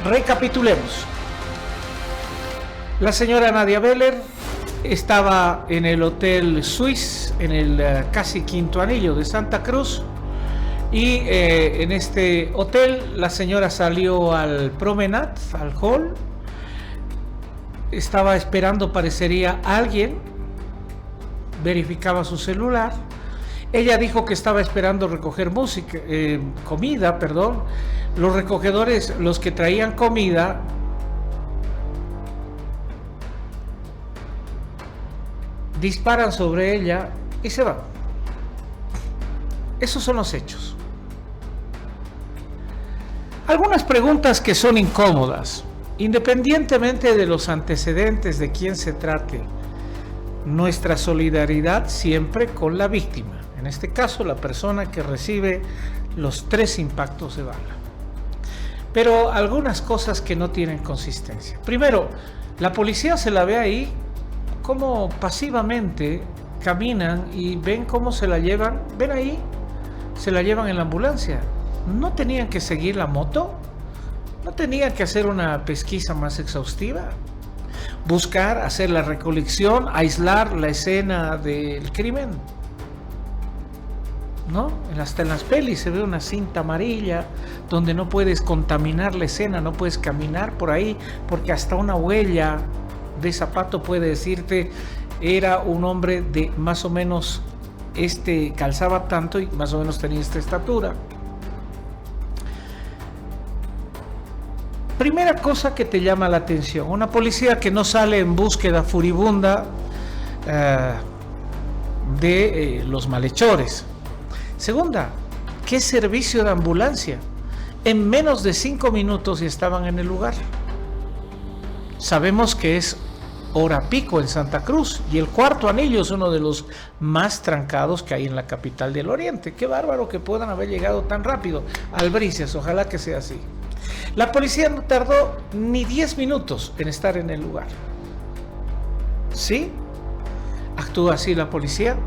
Recapitulemos. La señora Nadia Beller estaba en el Hotel Suisse, en el casi quinto anillo de Santa Cruz, y en este hotel la señora salió al promenade, al hall. Estaba esperando, parecería, a alguien. Verificaba su celular. Ella dijo que estaba esperando recoger comida. Los recogedores, los que traían comida, disparan sobre ella y se van. Esos son los hechos. Algunas preguntas que son incómodas, independientemente de los antecedentes de quién se trate. Nuestra solidaridad siempre con la víctima, en este caso la persona que recibe los 3 impactos de bala. Pero algunas cosas que no tienen consistencia. Primero, la policía se la ve ahí como pasivamente caminan y ven cómo se la llevan. Ven ahí, se la llevan en la ambulancia. ¿No tenían que seguir la moto? ¿No tenían que hacer una pesquisa más exhaustiva? Buscar, hacer la recolección, aislar la escena del crimen. ¿No? Hasta en las pelis se ve una cinta amarilla donde no puedes contaminar la escena, no puedes caminar por ahí, porque hasta una huella de zapato puede decirte era un hombre de más o menos calzaba tanto y más o menos tenía esta estatura. Primera cosa que te llama la atención, una policía que no sale en búsqueda furibunda de los malhechores. Segunda, ¿qué servicio de ambulancia? En menos de 5 minutos ya estaban en el lugar. Sabemos que es hora pico en Santa Cruz y el cuarto anillo es uno de los más trancados que hay en la capital del Oriente. Qué bárbaro que puedan haber llegado tan rápido. Albricias, ojalá que sea así. La policía no tardó ni 10 minutos en estar en el lugar. ¿Sí? ¿Actúa así la policía?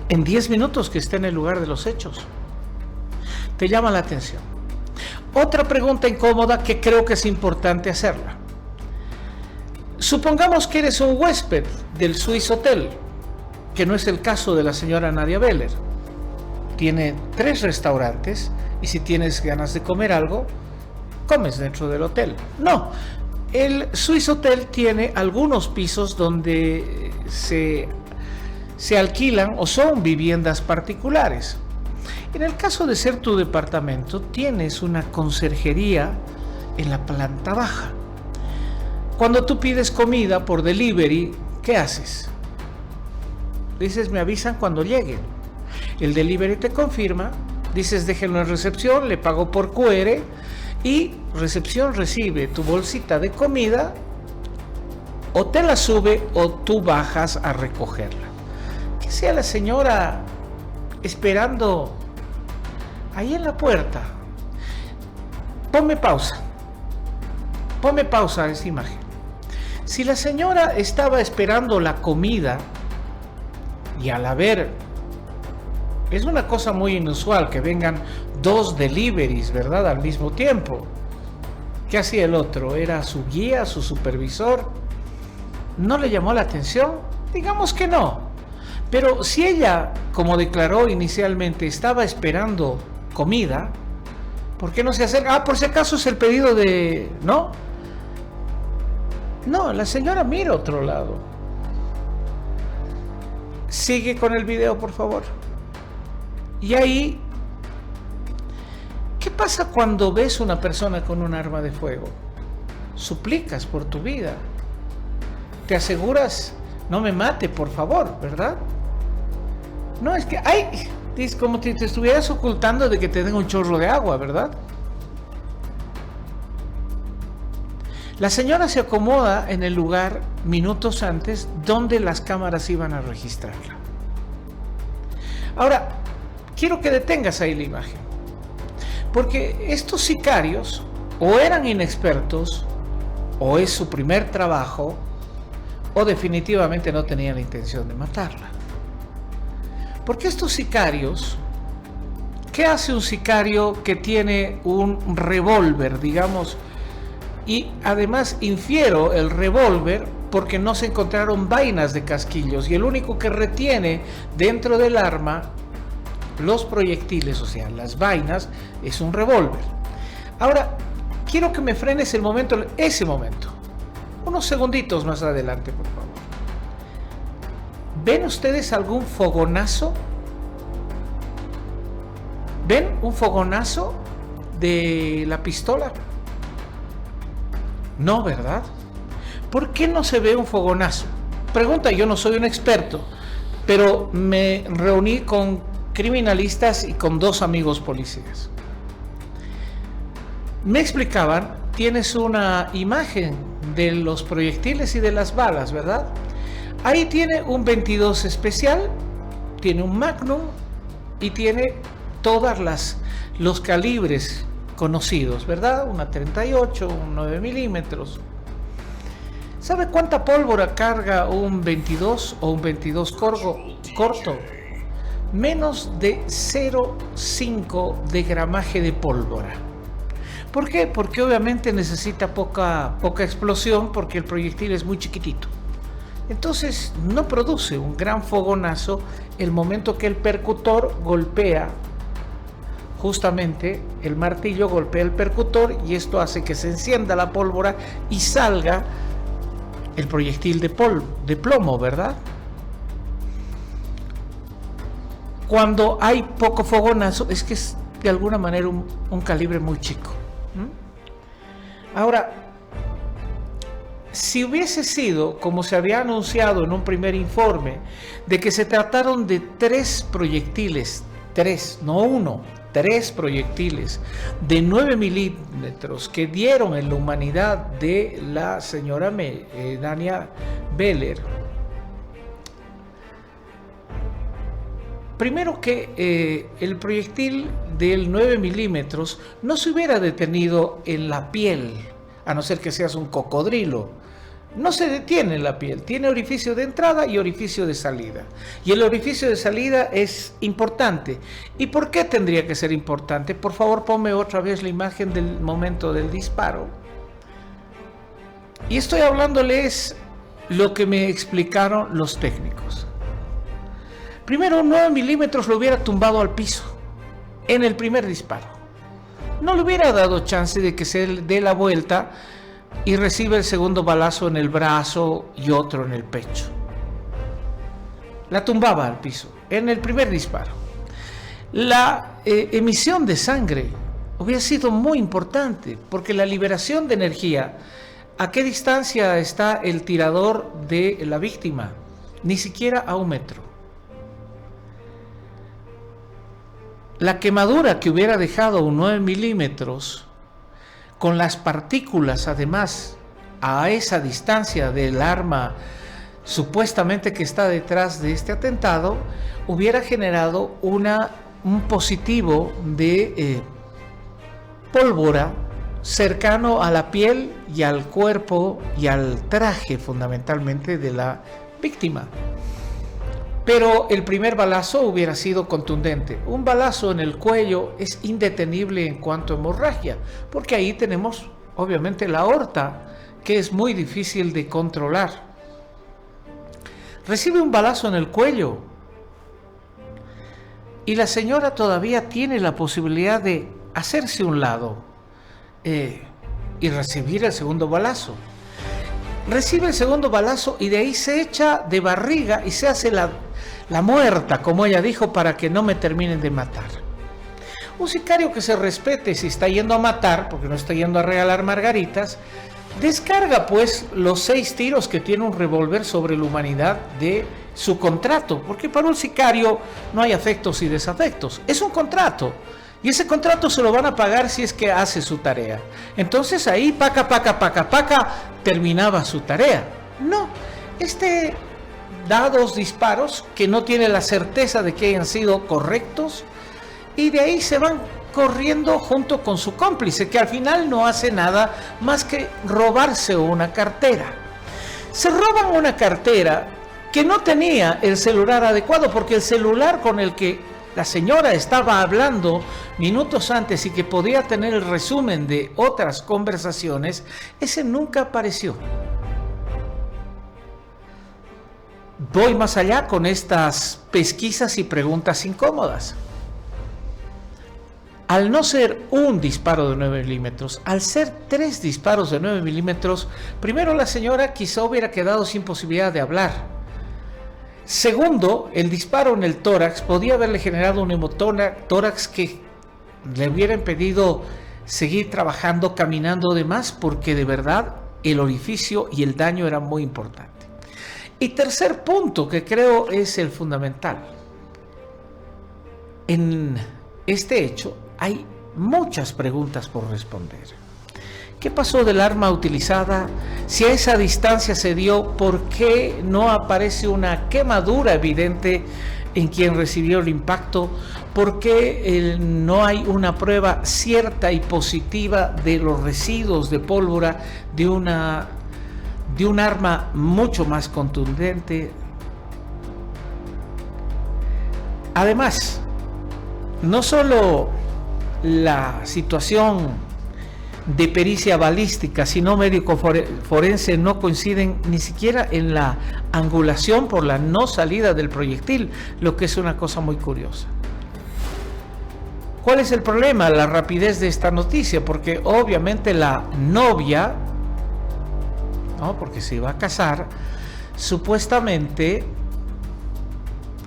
En 10 minutos que esté en el lugar de los hechos. Te llama la atención. Otra pregunta incómoda que creo que es importante hacerla. Supongamos que eres un huésped del Swiss Hotel, que no es el caso de la señora Nadia Beller. Tiene 3 restaurantes y si tienes ganas de comer algo, comes dentro del hotel. No, el Swiss Hotel tiene algunos pisos donde se alquilan o son viviendas particulares. En el caso de ser tu departamento, tienes una conserjería en la planta baja. Cuando tú pides comida por delivery, ¿qué haces? Dices, me avisan cuando lleguen. El delivery te confirma, dices, déjenlo en recepción, le pago por QR y recepción recibe tu bolsita de comida, o te la sube o tú bajas a recogerla. Que sea la señora esperando ahí en la puerta. Ponme pausa a esa imagen. Si la señora estaba esperando la comida y al haber, es una cosa muy inusual que vengan 2 deliveries, ¿verdad? Al mismo tiempo. ¿Qué hacía el otro? ¿Era su guía, su supervisor? ¿No le llamó la atención? Digamos que no. Pero si ella, como declaró inicialmente, estaba esperando comida, ¿por qué no se acerca? Ah, por si acaso es el pedido de... ¿No? No, la señora mira a otro lado. Sigue con el video, por favor. Y ahí, ¿qué pasa cuando ves una persona con un arma de fuego? Suplicas por tu vida. Te aseguras, no me mate, por favor, ¿verdad? No, es que, ay, es como si te estuvieras ocultando de que te den un chorro de agua, ¿verdad? La señora se acomoda en el lugar minutos antes donde las cámaras iban a registrarla. Ahora, quiero que detengas ahí la imagen, porque estos sicarios o eran inexpertos, o es su primer trabajo, o definitivamente no tenían la intención de matarla. Porque estos sicarios ¿qué hace un sicario que tiene un revólver, digamos? Y además infiero el revólver porque no se encontraron vainas de casquillos y el único que retiene dentro del arma los proyectiles, o sea, las vainas, es un revólver. Ahora, quiero que me frenes ese momento. Unos segunditos más adelante, por favor. ¿Ven ustedes algún fogonazo? ¿Ven un fogonazo de la pistola? No, ¿verdad? ¿Por qué no se ve un fogonazo? Pregunta, yo no soy un experto, pero me reuní con criminalistas y con 2 amigos policías. Me explicaban, tienes una imagen de los proyectiles y de las balas, ¿verdad? Ahí tiene un 22 especial, tiene un Magnum y tiene todas los calibres conocidos, ¿verdad? Una 38, un 9 milímetros. ¿Sabe cuánta pólvora carga un 22 o un 22 corto? Menos de 0,5 de gramaje de pólvora. ¿Por qué? Porque obviamente necesita poca explosión porque el proyectil es muy chiquitito. Entonces no produce un gran fogonazo el momento que el percutor golpea, justamente el martillo golpea el percutor y esto hace que se encienda la pólvora y salga el proyectil de plomo, ¿verdad? Cuando hay poco fogonazo es que es de alguna manera un calibre muy chico. Ahora, si hubiese sido, como se había anunciado en un primer informe, de que se trataron de 3 proyectiles, 3, no 1, 3 proyectiles de 9 milímetros que dieron en la humanidad de la señora Nania Beller. Primero que el proyectil del 9 milímetros no se hubiera detenido en la piel, a no ser que seas un cocodrilo. No se detiene en la piel, tiene orificio de entrada y orificio de salida. Y el orificio de salida es importante. ¿Y por qué tendría que ser importante? Por favor, ponme otra vez la imagen del momento del disparo. Y estoy hablándoles lo que me explicaron los técnicos. Primero, 9 milímetros lo hubiera tumbado al piso en el primer disparo. No le hubiera dado chance de que se dé la vuelta y reciba el segundo balazo en el brazo y otro en el pecho. La tumbaba al piso en el primer disparo. La emisión de sangre hubiera sido muy importante porque la liberación de energía, ¿a qué distancia está el tirador de la víctima? Ni siquiera a 1 metro. La quemadura que hubiera dejado un 9 milímetros con las partículas además a esa distancia del arma supuestamente que está detrás de este atentado hubiera generado un positivo de pólvora cercano a la piel y al cuerpo y al traje fundamentalmente de la víctima. Pero el primer balazo hubiera sido contundente. Un balazo en el cuello es indetenible en cuanto a hemorragia, porque ahí tenemos obviamente la aorta, que es muy difícil de controlar. Recibe un balazo en el cuello y la señora todavía tiene la posibilidad de hacerse a un lado y recibir el segundo balazo. Recibe el segundo balazo y de ahí se echa de barriga y se hace la muerta, como ella dijo, para que no me terminen de matar. Un sicario que se respete si está yendo a matar, porque no está yendo a regalar margaritas, descarga pues los 6 tiros que tiene un revólver sobre la humanidad de su contrato, porque para un sicario no hay afectos y desafectos, es un contrato. Y ese contrato se lo van a pagar si es que hace su tarea. Entonces ahí, paca, terminaba su tarea. No, da 2 disparos que no tiene la certeza de que hayan sido correctos y de ahí se van corriendo junto con su cómplice, que al final no hace nada más que robarse una cartera. Se roban una cartera que no tenía el celular adecuado, porque el celular con el que la señora estaba hablando minutos antes y que podía tener el resumen de otras conversaciones, ese nunca apareció. Voy más allá con estas pesquisas y preguntas incómodas. Al no ser un disparo de 9 milímetros, al ser 3 disparos de 9 milímetros, primero la señora quizá hubiera quedado sin posibilidad de hablar. Segundo, el disparo en el tórax podía haberle generado un hemotórax que le hubiera impedido seguir trabajando, caminando demás, porque de verdad el orificio y el daño eran muy importantes. Y tercer punto, que creo es el fundamental. En este hecho hay muchas preguntas por responder. ¿Qué pasó del arma utilizada? Si a esa distancia se dio, ¿por qué no aparece una quemadura evidente en quien recibió el impacto? ¿Por qué no hay una prueba cierta y positiva de los residuos de pólvora de un arma mucho más contundente? Además, no solo la situación de pericia balística, sino médico forense no coinciden ni siquiera en la angulación por la no salida del proyectil, lo que es una cosa muy curiosa. ¿Cuál es el problema? La rapidez de esta noticia, porque obviamente la novia, ¿no?, porque se iba a casar, supuestamente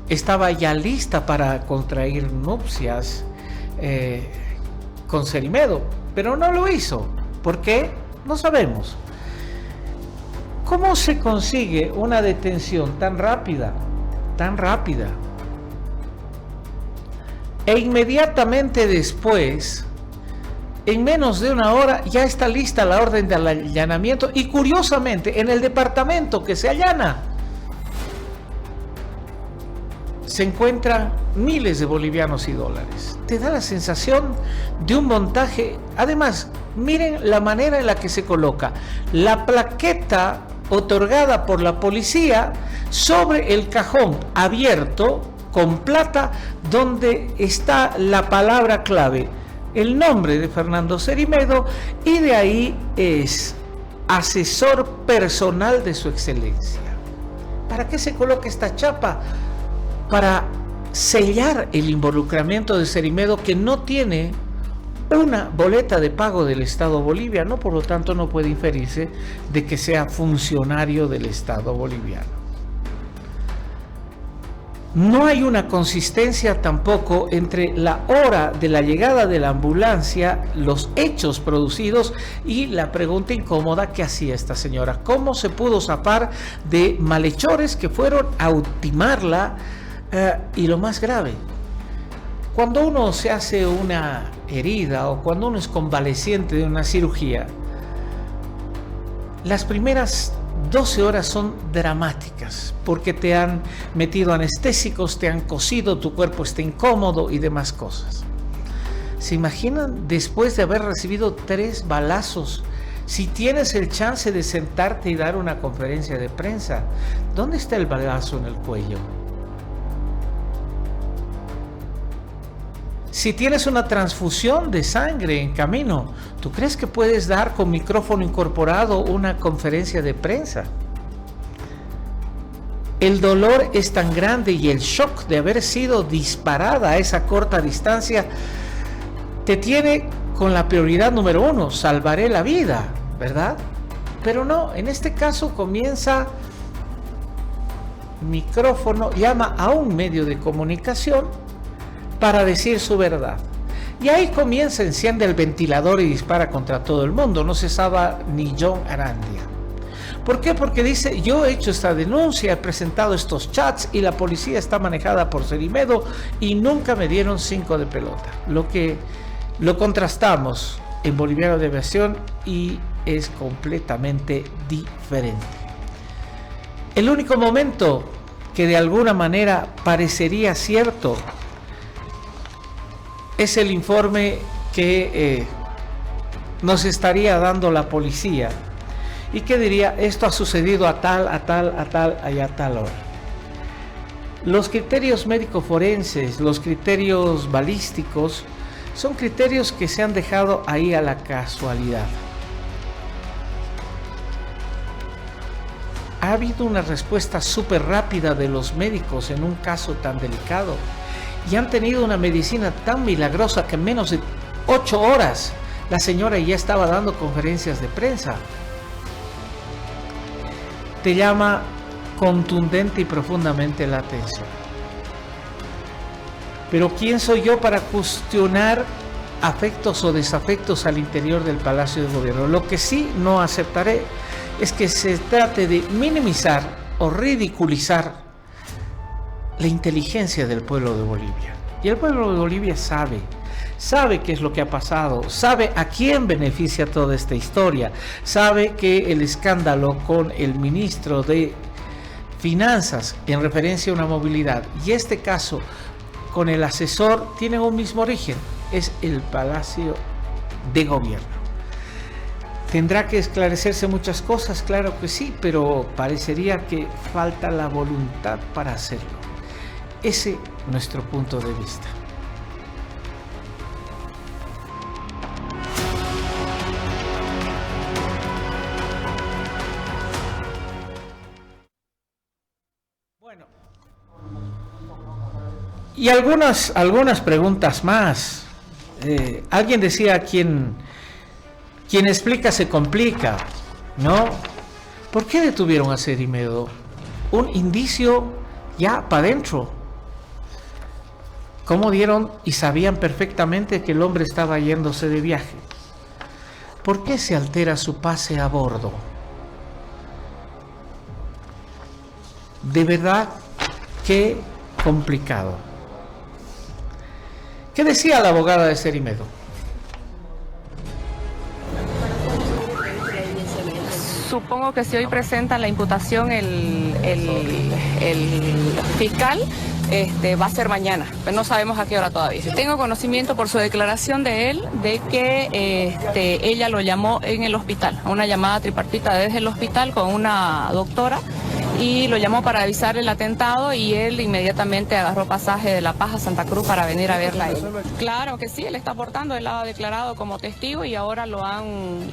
estaba ya lista para contraer nupcias con Cerimedo, pero no lo hizo. ¿Por qué? No sabemos. ¿Cómo se consigue una detención tan rápida? Tan rápida. E inmediatamente después, en menos de una hora, ya está lista la orden de allanamiento, y curiosamente, en el departamento que se allana, se encuentran miles de bolivianos y dólares. Te da la sensación de un montaje. Además, miren la manera en la que se coloca la plaqueta otorgada por la policía sobre el cajón abierto con plata, donde está la palabra clave, el nombre de Fernando Cerimedo, y de ahí es asesor personal de su excelencia. ¿Para qué se coloca esta chapa? Para sellar el involucramiento de Cerimedo, que no tiene una boleta de pago del Estado boliviano, por lo tanto no puede inferirse de que sea funcionario del Estado boliviano. No hay una consistencia tampoco entre la hora de la llegada de la ambulancia, los hechos producidos y la pregunta incómoda que hacía esta señora. ¿Cómo se pudo zafar de malhechores que fueron a ultimarla? Y lo más grave, cuando uno se hace una herida o cuando uno es convaleciente de una cirugía, las primeras 12 horas son dramáticas, porque te han metido anestésicos, te han cosido, tu cuerpo está incómodo y demás cosas. ¿Se imaginan después de haber recibido 3 balazos? Si tienes el chance de sentarte y dar una conferencia de prensa, ¿dónde está el balazo en el cuello? Si tienes una transfusión de sangre en camino, ¿tú crees que puedes dar con micrófono incorporado una conferencia de prensa? El dolor es tan grande y el shock de haber sido disparada a esa corta distancia te tiene con la prioridad número 1, salvaré la vida, ¿verdad? Pero no, en este caso comienza micrófono, llama a un medio de comunicación para decir su verdad. Y ahí comienza, enciende el ventilador y dispara contra todo el mundo. No cesaba ni John Arandia. ¿Por qué? Porque dice, yo he hecho esta denuncia, he presentado estos chats y la policía está manejada por Cerimedo y nunca me dieron 5 de pelota. Lo contrastamos en Boliviano de Aviación y es completamente diferente. El único momento que de alguna manera parecería cierto es el informe que nos estaría dando la policía y que diría, esto ha sucedido a tal, y a tal hora. Los criterios médico-forenses, los criterios balísticos, son criterios que se han dejado ahí a la casualidad. Ha habido una respuesta súper rápida de los médicos en un caso tan delicado y han tenido una medicina tan milagrosa que en menos de 8 horas la señora ya estaba dando conferencias de prensa. Te llama contundente y profundamente la atención. Pero ¿quién soy yo para cuestionar afectos o desafectos al interior del Palacio de Gobierno? Lo que sí no aceptaré es que se trate de minimizar o ridiculizar la inteligencia del pueblo de Bolivia. Y el pueblo de Bolivia sabe qué es lo que ha pasado, sabe a quién beneficia toda esta historia, sabe que el escándalo con el ministro de Finanzas en referencia a una movilidad y este caso con el asesor tienen un mismo origen, es el Palacio de Gobierno. ¿Tendrá que esclarecerse muchas cosas? Claro que sí, pero parecería que falta la voluntad para hacerlo. Ese es nuestro punto de vista. Bueno, y algunas preguntas más. Alguien decía, quien explica se complica, ¿no? ¿Por qué detuvieron a Cerimedo? Un indicio ya para adentro. ¿Cómo dieron y sabían perfectamente que el hombre estaba yéndose de viaje? ¿Por qué se altera su pase a bordo? De verdad, qué complicado. ¿Qué decía la abogada de Cerimedo? Supongo que si hoy presentan la imputación el fiscal, va a ser mañana, pero no sabemos a qué hora todavía. Tengo conocimiento por su declaración de él de que ella lo llamó en el hospital, a una llamada tripartita desde el hospital con una doctora, y lo llamó para avisar el atentado y él inmediatamente agarró pasaje de La Paz a Santa Cruz para venir a verla a ella. Claro que sí, él está aportando, él ha declarado como testigo y ahora lo han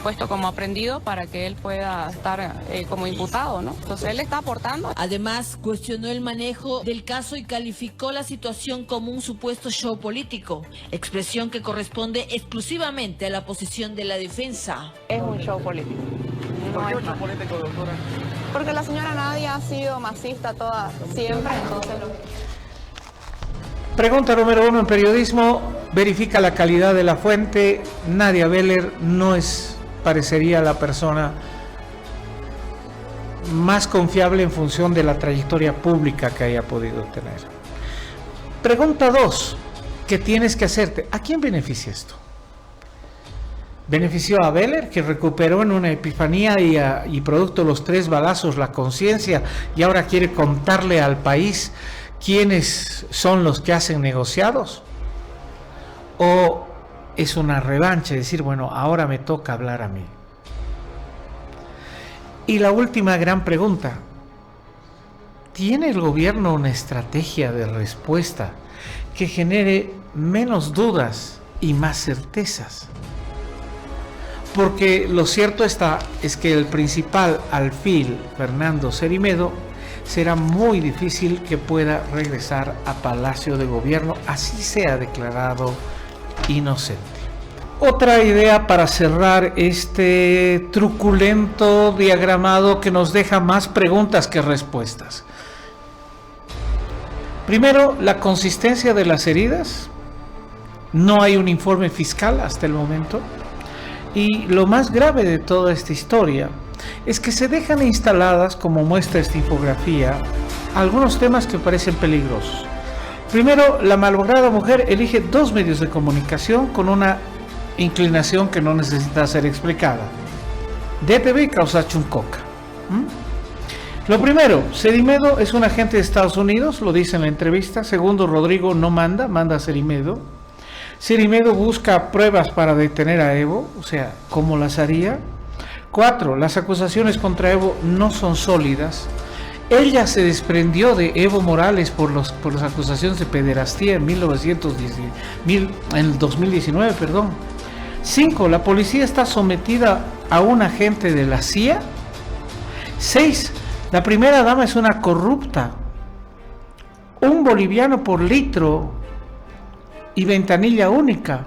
puesto como aprendido para que él pueda estar como imputado, ¿no? Entonces él está aportando. Además, cuestionó el manejo del caso y calificó la situación como un supuesto show político, expresión que corresponde exclusivamente a la posición de la defensa. Es un show político. ¿Por qué un show político, doctora? Porque la señora Nadia ha sido masista siempre, entonces... Pregunta número 1 en periodismo, verifica la calidad de la fuente. Nadia Beller no parecería la persona más confiable en función de la trayectoria pública que haya podido tener. Pregunta 2, ¿qué tienes que hacerte? ¿A quién beneficia esto? Benefició a Beller, que recuperó en una epifanía y producto de los 3 balazos la conciencia y ahora quiere contarle al país quiénes son los que hacen negociados. ¿O es una revancha, decir, bueno, ahora me toca hablar a mí? Y la última gran pregunta, ¿tiene el gobierno una estrategia de respuesta que genere menos dudas y más certezas? Porque lo cierto es que el principal alfil, Fernando Cerimedo, será muy difícil que pueda regresar a Palacio de Gobierno, así sea declarado inocente. Otra idea para cerrar este truculento diagramado que nos deja más preguntas que respuestas. Primero, la consistencia de las heridas. No hay un informe fiscal hasta el momento. Y lo más grave de toda esta historia es que se dejan instaladas, como muestra esta infografía, algunos temas que parecen peligrosos. Primero, la malograda mujer elige 2 medios de comunicación con una inclinación que no necesita ser explicada. DTV y Causa Chuncoca. Lo primero, Cerimedo es un agente de Estados Unidos, lo dice en la entrevista. Segundo, Rodrigo no manda a Cerimedo. Cerimedo busca pruebas para detener a Evo, o sea, ¿cómo las haría? 4. Las acusaciones contra Evo no son sólidas Ella se desprendió de Evo Morales por las acusaciones de pederastía en el 2019, perdón. 5. La policía está sometida a un agente de la CIA. 6. La primera dama es una corrupta. Un boliviano por litro y ventanilla única,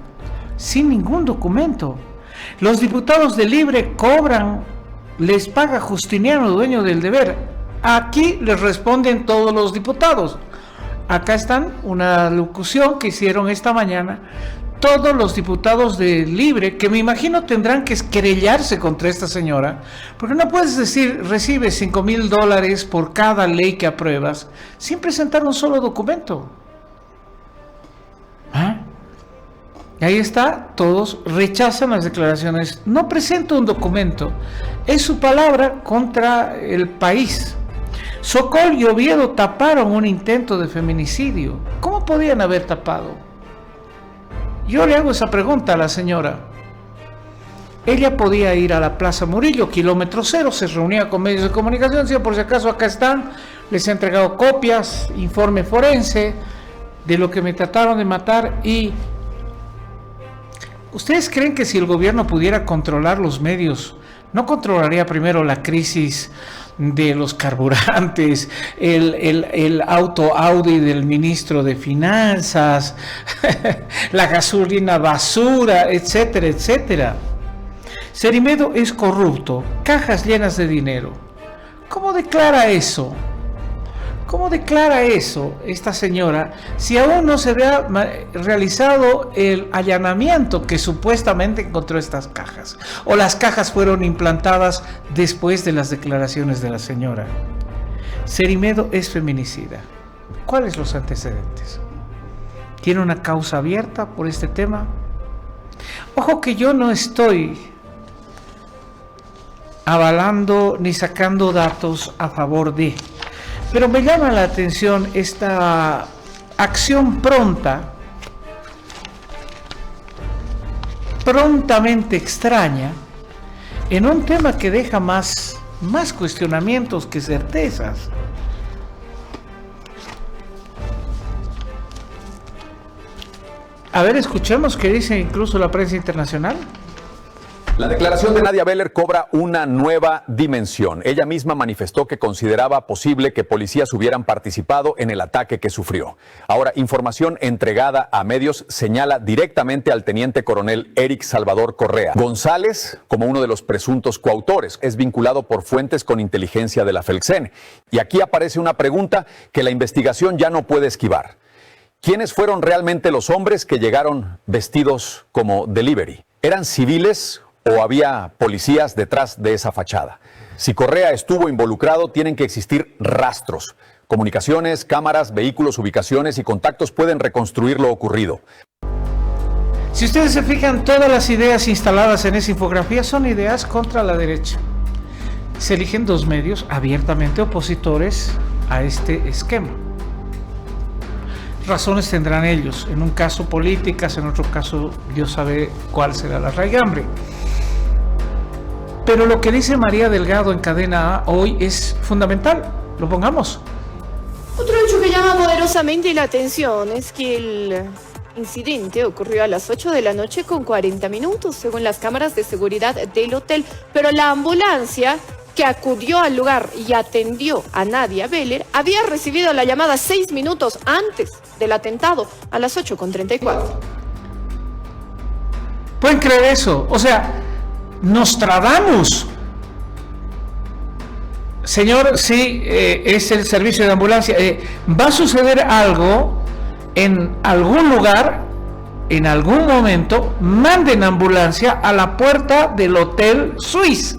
sin ningún documento. Los diputados de Libre cobran, les paga Justiniano, dueño del deber. Aquí les responden todos los diputados. Acá están una locución que hicieron esta mañana todos los diputados de Libre, que me imagino tendrán que querellarse contra esta señora, porque no puedes decir recibe $5,000 por cada ley que apruebas sin presentar un solo documento. ¿Ah? Y ahí está, todos rechazan las declaraciones. No presento un documento, es su palabra contra el país. Sokol y Oviedo taparon un intento de feminicidio. ¿Cómo podían haber tapado? Yo le hago esa pregunta a la señora. Ella podía ir a la Plaza Murillo, kilómetro 0, se reunía con medios de comunicación, decía, por si acaso acá están, les he entregado copias, informe forense de lo que me trataron de matar. Y ¿ustedes creen que si el gobierno pudiera controlar los medios, no controlaría primero la crisis de los carburantes, el auto Audi del ministro de Finanzas, la gasolina basura, etcétera, etcétera? Cerimedo es corrupto, cajas llenas de dinero. ¿Cómo declara eso? ¿Cómo declara eso esta señora si aún no se había realizado el allanamiento que supuestamente encontró estas cajas? ¿O las cajas fueron implantadas después de las declaraciones de la señora? Cerimedo es feminicida. ¿Cuáles los antecedentes? ¿Tiene una causa abierta por este tema? Ojo que yo no estoy avalando ni sacando datos a favor de... Pero me llama la atención esta acción prontamente extraña, en un tema que deja más cuestionamientos que certezas. A ver, escuchemos qué dice incluso la prensa internacional. La declaración de Nadia Beller cobra una nueva dimensión. Ella misma manifestó que consideraba posible que policías hubieran participado en el ataque que sufrió. Ahora, información entregada a medios señala directamente al teniente coronel Eric Salvador Correa González como uno de los presuntos coautores. Es vinculado por fuentes con inteligencia de la Felcsen. Y aquí aparece una pregunta que la investigación ya no puede esquivar. ¿Quiénes fueron realmente los hombres que llegaron vestidos como delivery? ¿Eran civiles o había policías detrás de esa fachada? Si Correa estuvo involucrado, tienen que existir rastros. Comunicaciones, cámaras, vehículos, ubicaciones y contactos pueden reconstruir lo ocurrido. Si ustedes se fijan, todas las ideas instaladas en esa infografía son ideas contra la derecha. Se eligen dos medios abiertamente opositores a este esquema. Razones tendrán ellos, en un caso políticas, en otro caso Dios sabe cuál será la raigambre. Pero lo que dice María Delgado en Cadena A hoy es fundamental, lo pongamos. Otro hecho que llama poderosamente la atención es que el incidente ocurrió a las 8 de la noche con 40 minutos, según las cámaras de seguridad del hotel, pero la ambulancia que acudió al lugar y atendió a Nadia Beller había recibido la llamada 6 minutos antes del atentado, a las 8:34. ¿Pueden creer eso? O sea, Nostradamus. Señor, sí, es el servicio de ambulancia. Va a suceder algo en algún lugar, en algún momento. Manden ambulancia a la puerta del Hotel Suisse.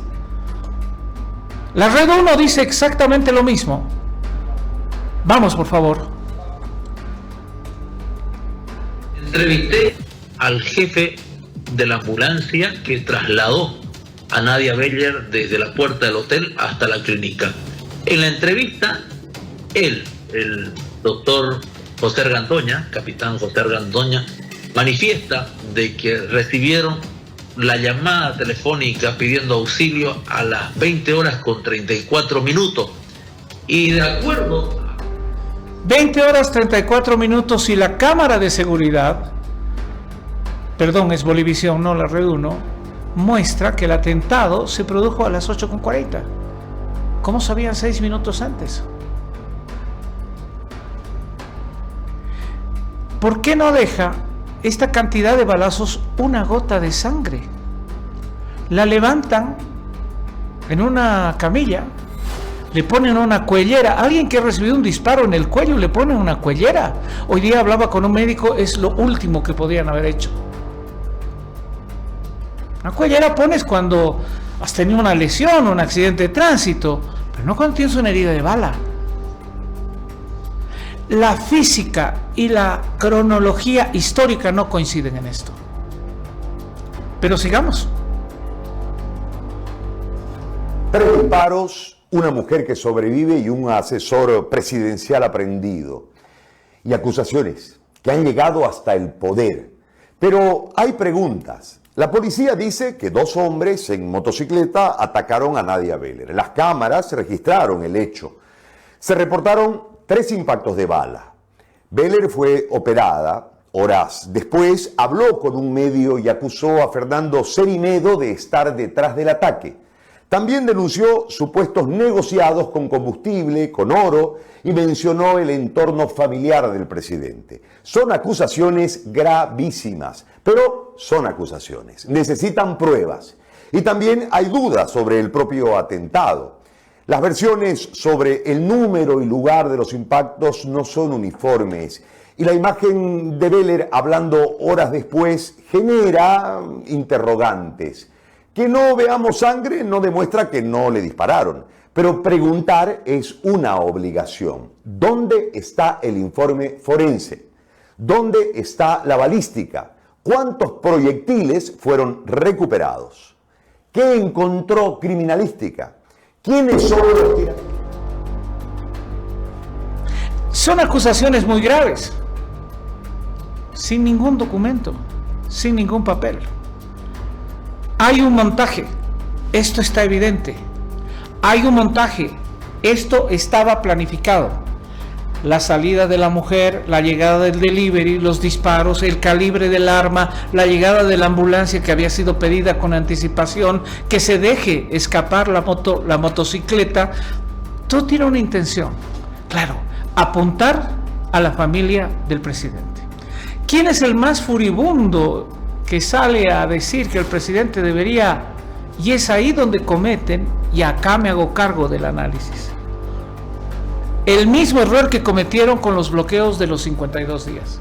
La Red 1 dice exactamente lo mismo. Vamos, por favor. Entrevisté al jefe de la ambulancia que trasladó a Nadia Beller desde la puerta del hotel hasta la clínica. En la entrevista, él, el doctor José Argandoña, capitán José Argandoña, manifiesta de que recibieron la llamada telefónica pidiendo auxilio a las 20:34. Y de acuerdo 20 horas 34 minutos y la cámara de seguridad, perdón, es Bolivisión, no la Red 1, muestra que el atentado se produjo a las 8:40. ¿Cómo sabían 6 minutos antes? ¿Por qué no deja esta cantidad de balazos una gota de sangre? La levantan en una camilla, le ponen una cuellera. Alguien que ha recibido un disparo en el cuello le ponen una cuellera. Hoy día hablaba con un médico, es lo último que podían haber hecho. Una cuellera pones cuando has tenido una lesión o un accidente de tránsito, pero no cuando tienes una herida de bala. La física y la cronología histórica no coinciden en esto. Pero sigamos. 3 disparos, una mujer que sobrevive y un asesor presidencial aprehendido. Y acusaciones que han llegado hasta el poder. Pero hay preguntas. La policía dice que 2 hombres en motocicleta atacaron a Nadia Beller. Las cámaras registraron el hecho. Se reportaron 3 impactos de bala. Beller fue operada. Horas después habló con un medio y acusó a Fernando Cerinedo de estar detrás del ataque. También denunció supuestos negociados con combustible, con oro, y mencionó el entorno familiar del presidente. Son acusaciones gravísimas, pero son acusaciones. Necesitan pruebas. Y también hay dudas sobre el propio atentado. Las versiones sobre el número y lugar de los impactos no son uniformes. Y la imagen de Beller hablando horas después genera interrogantes. Que no veamos sangre no demuestra que no le dispararon, pero preguntar es una obligación. ¿Dónde está el informe forense? ¿Dónde está la balística? ¿Cuántos proyectiles fueron recuperados? ¿Qué encontró criminalística? ¿Quiénes son los tiradores? Son acusaciones muy graves, sin ningún documento, sin ningún papel. Hay un montaje, esto está evidente. Hay un montaje, esto estaba planificado. La salida de la mujer, la llegada del delivery, los disparos, el calibre del arma, la llegada de la ambulancia que había sido pedida con anticipación, que se deje escapar la motocicleta. Todo tiene una intención, claro, apuntar a la familia del presidente. ¿Quién es el más furibundo que sale a decir que el presidente debería? Y es ahí donde cometen, y acá me hago cargo del análisis, el mismo error que cometieron con los bloqueos de los 52 días.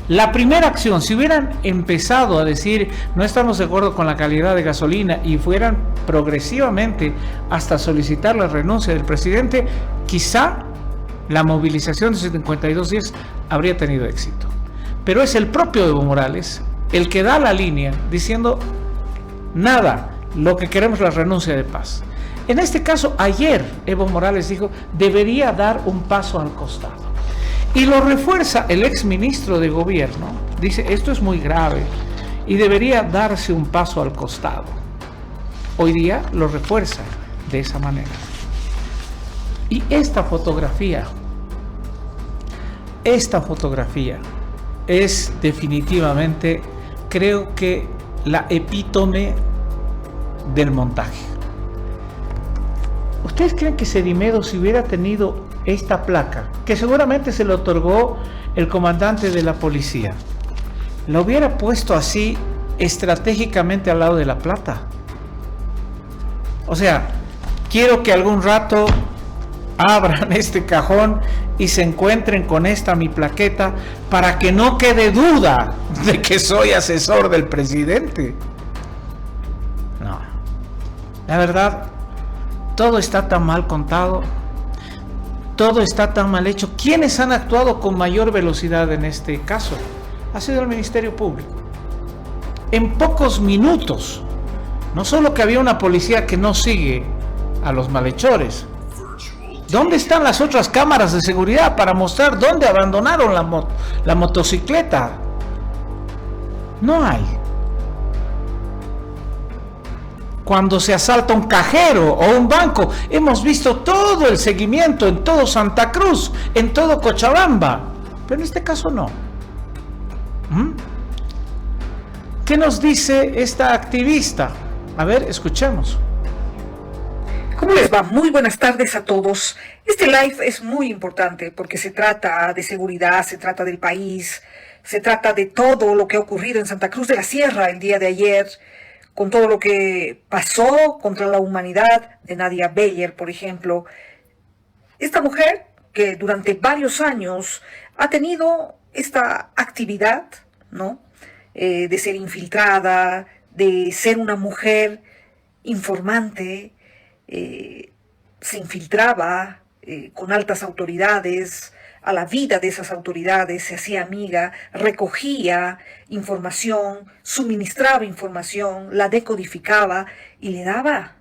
La primera acción, si hubieran empezado a decir no estamos de acuerdo con la calidad de gasolina y fueran progresivamente hasta solicitar la renuncia del presidente, quizá la movilización de 52 días habría tenido éxito. Pero es el propio Evo Morales el que da la línea diciendo nada, lo que queremos es la renuncia de paz. En este caso, ayer Evo Morales dijo debería dar un paso al costado. Y lo refuerza el exministro de gobierno, dice esto es muy grave y debería darse un paso al costado. Hoy día lo refuerza de esa manera. Y esta fotografía es definitivamente, creo que, la epítome del montaje. ¿Ustedes creen que Cerinedo, si hubiera tenido esta placa, que seguramente se le otorgó el comandante de la policía, la hubiera puesto así estratégicamente al lado de la plata? O sea, quiero que algún rato abran este cajón y se encuentren con esta mi plaqueta para que no quede duda de que soy asesor del presidente. No, la verdad, todo está tan mal contado, todo está tan mal hecho. ¿Quiénes han actuado con mayor velocidad en este caso? Ha sido el Ministerio Público. En pocos minutos, no solo que había una policía que no sigue a los malhechores. ¿Dónde están las otras cámaras de seguridad para mostrar dónde abandonaron la motocicleta? No hay. cuando se asalta un cajero o un banco. Hemos visto todo el seguimiento en todo Santa Cruz, en todo Cochabamba, pero en este caso no. ¿Qué nos dice esta activista? A ver, escuchemos. ¿Cómo les va? Muy buenas tardes a todos. Este live es muy importante porque se trata de seguridad, se trata del país, se trata de todo lo que ha ocurrido en Santa Cruz de la Sierra el día de ayer, con todo lo que pasó contra la humanidad de Nadia Beller, por ejemplo. Esta mujer que durante varios años ha tenido esta actividad, ¿no? De ser infiltrada, de ser una mujer informante, se infiltraba con altas autoridades, a la vida de esas autoridades, se hacía amiga, recogía información, suministraba información, la decodificaba y le daba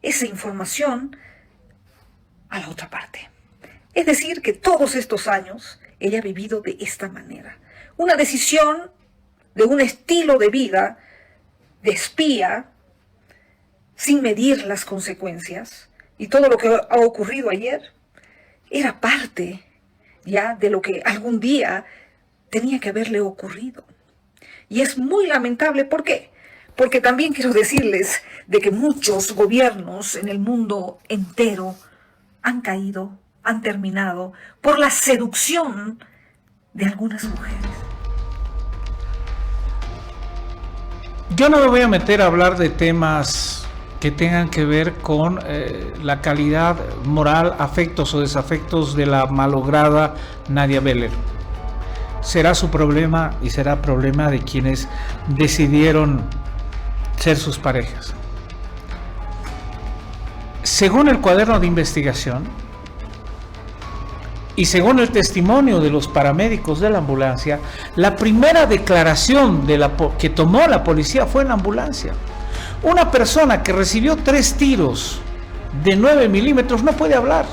esa información a la otra parte. Es decir, que todos estos años ella ha vivido de esta manera. Una decisión de un estilo de vida de espía, sin medir las consecuencias, y todo lo que ha ocurrido ayer era parte ya de lo que algún día tenía que haberle ocurrido. Y es muy lamentable, ¿por qué? Porque también quiero decirles de que muchos gobiernos en el mundo entero han caído, han terminado por la seducción de algunas mujeres. Yo no me voy a meter a hablar de temas que tengan que ver con la calidad moral, afectos o desafectos de la malograda Nadia Beller. Será su problema y será problema de quienes decidieron ser sus parejas. Según el cuaderno de investigación y según el testimonio de los paramédicos de la ambulancia, la primera declaración que tomó la policía fue en la ambulancia. Una persona que recibió 3 tiros de 9 milímetros no puede hablar.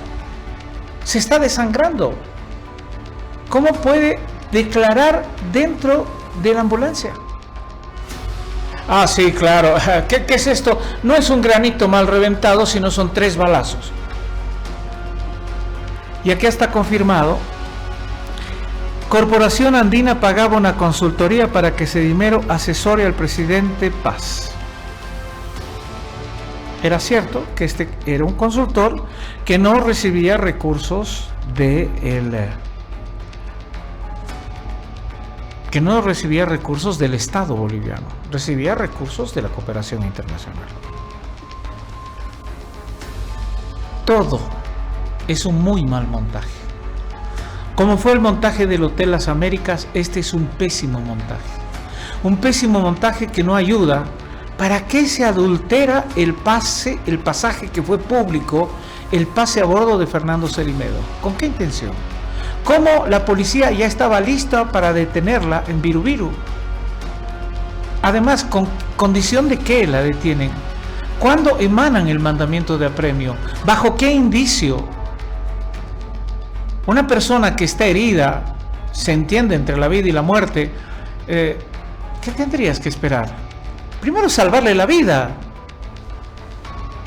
Se está desangrando. ¿Cómo puede declarar dentro de la ambulancia? Ah, sí, claro. ¿Qué es esto? No es un granito mal reventado, sino son 3 balazos. Y aquí está confirmado. Corporación Andina pagaba una consultoría para que Sedimero asesore al presidente Paz. Era cierto que este era un consultor que no recibía recursos del Estado boliviano, recibía recursos de la cooperación internacional. Todo es un muy mal montaje. Como fue el montaje del Hotel Las Américas, este es un pésimo montaje. Un pésimo montaje que no ayuda. ¿Para qué se adultera el pasaje que fue público, el pase a bordo de Fernando Cerimedo? ¿Con qué intención? ¿Cómo la policía ya estaba lista para detenerla en Virubiru? Además, ¿con condición de qué la detienen? ¿Cuándo emanan el mandamiento de apremio? ¿Bajo qué indicio? Una persona que está herida, se entiende entre la vida y la muerte, ¿qué tendrías que esperar? Primero salvarle la vida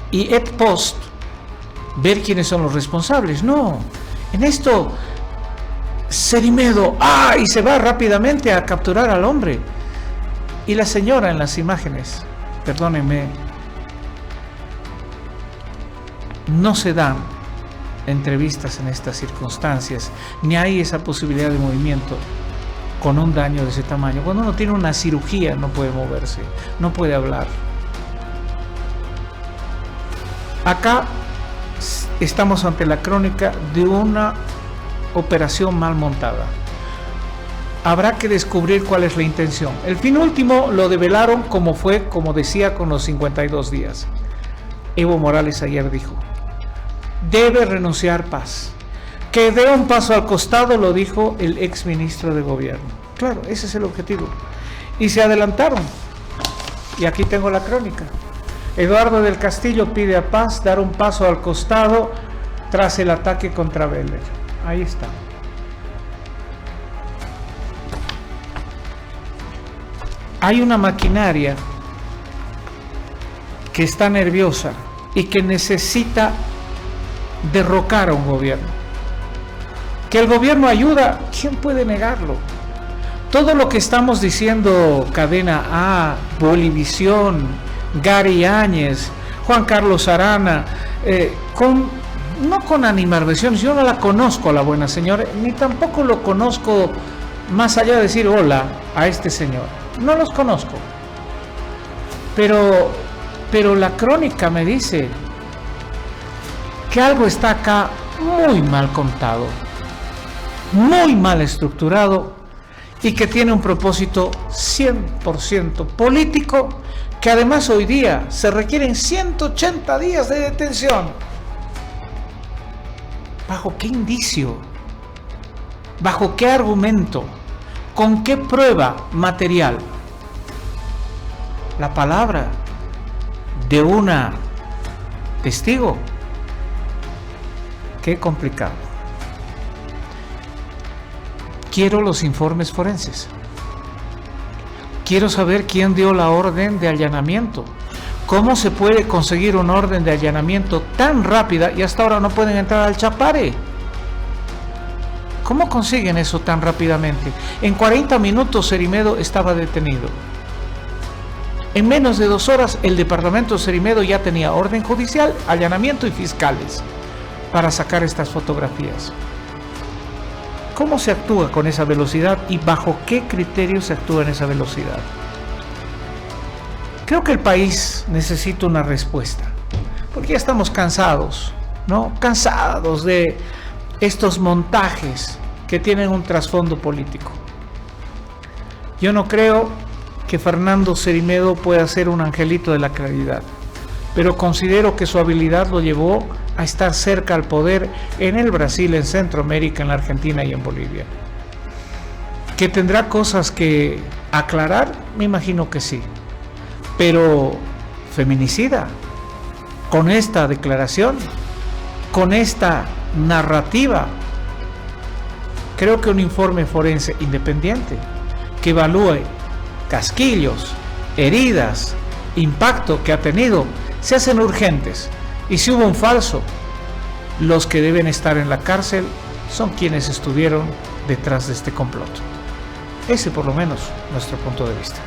y et post ver quiénes son los responsables. No, en esto Cerimedo y se va rápidamente a capturar al hombre. Y la señora en las imágenes, perdónenme, no se dan entrevistas en estas circunstancias, ni hay esa posibilidad de movimiento con un daño de ese tamaño. Cuando uno tiene una cirugía no puede moverse, no puede hablar. Acá estamos ante la crónica de una operación mal montada. Habrá que descubrir cuál es la intención. El fin último lo develaron como decía, con los 52 días. Evo Morales ayer dijo: debe renunciar Paz. Que dé un paso al costado, lo dijo el ex ministro de gobierno. Claro, ese es el objetivo. Y se adelantaron. Y aquí tengo la crónica. Eduardo del Castillo pide a Paz dar un paso al costado tras el ataque contra Beller. Ahí está. Hay una maquinaria que está nerviosa y que necesita derrocar a un gobierno. Que el gobierno ayuda, ¿quién puede negarlo? Todo lo que estamos diciendo, Cadena A, Bolivisión, Gary Áñez, Juan Carlos Arana, no con animadversiones, yo no la conozco a la buena señora, ni tampoco lo conozco más allá de decir hola a este señor, no los conozco, pero la crónica me dice que algo está acá muy mal contado, muy mal estructurado y que tiene un propósito 100% político, que además hoy día se requieren 180 días de detención. ¿Bajo qué indicio? ¿Bajo qué argumento? ¿Con qué prueba material? La palabra de una testigo. Qué complicado. Quiero los informes forenses. Quiero saber quién dio la orden de allanamiento. ¿Cómo se puede conseguir una orden de allanamiento tan rápida y hasta ahora no pueden entrar al Chapare? ¿Cómo consiguen eso tan rápidamente? En 40 minutos Cerimedo estaba detenido. En menos de 2 horas el departamento de Cerimedo ya tenía orden judicial, allanamiento y fiscales para sacar estas fotografías. ¿Cómo se actúa con esa velocidad y bajo qué criterios se actúa en esa velocidad? Creo que el país necesita una respuesta, porque ya estamos cansados, ¿no? Cansados de estos montajes que tienen un trasfondo político. Yo no creo que Fernando Cerimedo pueda ser un angelito de la claridad, pero considero que su habilidad lo llevó a estar cerca al poder en el Brasil, en Centroamérica, en la Argentina y en Bolivia. ¿Que tendrá cosas que aclarar? Me imagino que sí. Pero feminicida, con esta declaración, con esta narrativa, creo que un informe forense independiente que evalúe casquillos, heridas, impacto que ha tenido, se hacen urgentes. Y si hubo un falso, los que deben estar en la cárcel son quienes estuvieron detrás de este complot. Ese por lo menos nuestro punto de vista.